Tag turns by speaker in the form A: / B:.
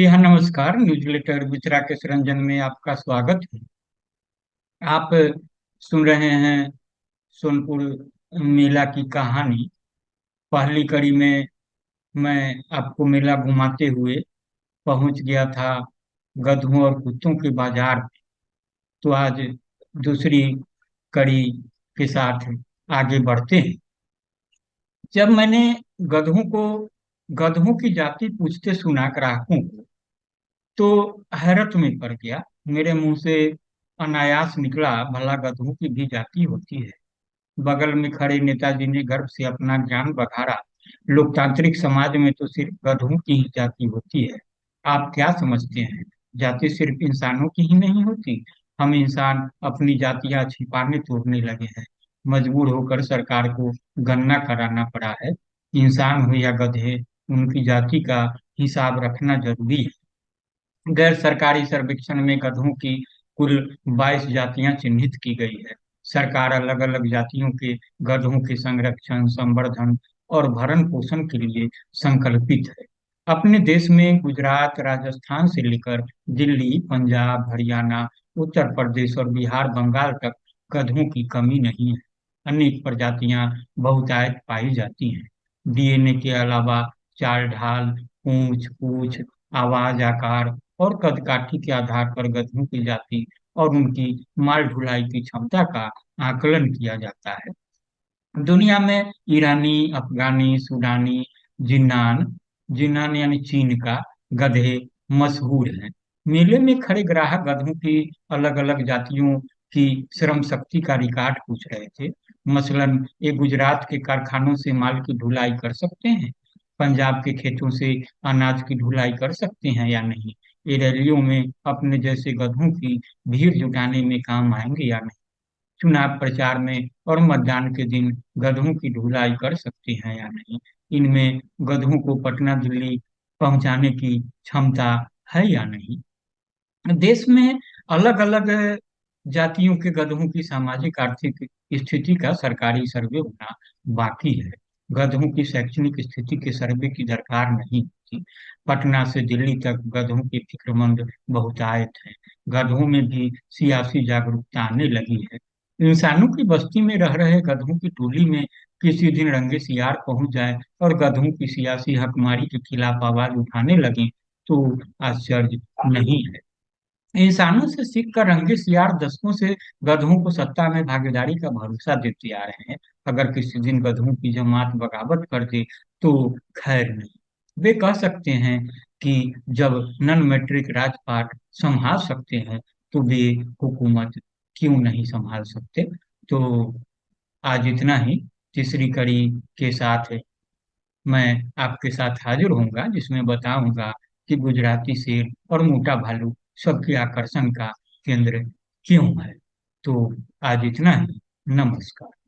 A: जी हाँ, नमस्कार। न्यूज़लेटर विचरा के रंजन में आपका स्वागत है। आप सुन रहे हैं सोनपुर मेला की कहानी। पहली कड़ी में मैं आपको मेला घुमाते हुए पहुंच गया था गधों और कुत्तों के बाजार में। तो आज दूसरी कड़ी के साथ आगे बढ़ते हैं। जब मैंने गधों को गधों की जाति पूछते सुना ग्राहकों को, तो हैरत में पड़ गया। मेरे मुंह से अनायास निकला, भला गधों की भी जाति होती है? बगल में खड़े नेताजी ने गर्व से अपना ज्ञान बघाड़ा। लोकतांत्रिक समाज में तो सिर्फ गधों की ही जाति होती है। आप क्या समझते हैं? जाति सिर्फ इंसानों की ही नहीं होती। हम इंसान अपनी जातियां छिपाने तोड़ने लगे हैं। मजबूर होकर सरकार को गणना कराना पड़ा है। इंसान हो या गधे, उनकी जाति का हिसाब रखना जरूरी है। गैर सरकारी सर्वेक्षण में गधों की कुल 22 जातियां चिन्हित की गई है। सरकार अलग अलग जातियों के गधों के संरक्षण, संवर्धन और भरण पोषण के लिए संकल्पित है। अपने देश में गुजरात, राजस्थान से लेकर दिल्ली, पंजाब, हरियाणा, उत्तर प्रदेश और बिहार, बंगाल तक गधों की कमी नहीं है। अनेक प्रजातियां बहुतायत पाई जाती हैं। डीएनए के अलावा चाल ढाल, पूंछ पूछ, आवाज, आकार और कदकाठी के आधार पर गधों की जाति और उनकी माल ढुलाई की क्षमता का आकलन किया जाता है। दुनिया में ईरानी, अफगानी, सूडानी, जिन्नान जिन्नान यानी चीन का गधे मशहूर हैं। मेले में खड़े ग्राहक गधों की अलग अलग जातियों की श्रम शक्ति का रिकॉर्ड पूछ रहे थे। मसलन ये गुजरात के कारखानों से माल की ढुलाई कर सकते हैं? पंजाब के खेतों से अनाज की ढुलाई कर सकते हैं या नहीं? ये रैलियों में अपने जैसे गधों की भीड़ जुटाने में काम आएंगे या नहीं? चुनाव प्रचार में और मतदान के दिन गधों की ढुलाई कर सकते हैं या नहीं? इनमें गधों को पटना दिल्ली पहुंचाने की क्षमता है या नहीं? देश में अलग अलग जातियों के गधों की सामाजिक आर्थिक स्थिति का सरकारी सर्वे होना बाकी है। गधों की शैक्षणिक स्थिति के सर्वे की दरकार नहीं होती। पटना से दिल्ली तक गधों के फिक्रमंद बहुतायत हैं। गधों में भी सियासी जागरूकता आने लगी है। इंसानों की बस्ती में रह रहे गधों की टोली में किसी दिन रंगे सियार पहुंच जाए और गधों की सियासी हकमारी के खिलाफ आवाज उठाने लगे, तो आश्चर्य नहीं है। इंसानों से सीख कर रंगे सियार दशकों से गधों को सत्ता में भागीदारी का भरोसा देते आ रहे हैं। अगर किसी दिन गधों की जमात बगावत कर दे, तो खैर नहीं। वे कह सकते हैं कि जब नन मैट्रिक राजपाट संभाल सकते हैं, तो वे हुकूमत क्यों नहीं संभाल सकते? तो आज इतना ही। तीसरी कड़ी के साथ मैं आपके साथ हाजिर होऊंगा, जिसमें बताऊंगा कि गुजराती शेर और मोटा भालू सबके आकर्षण का केंद्र क्यों है। तो आज इतना ही। नमस्कार।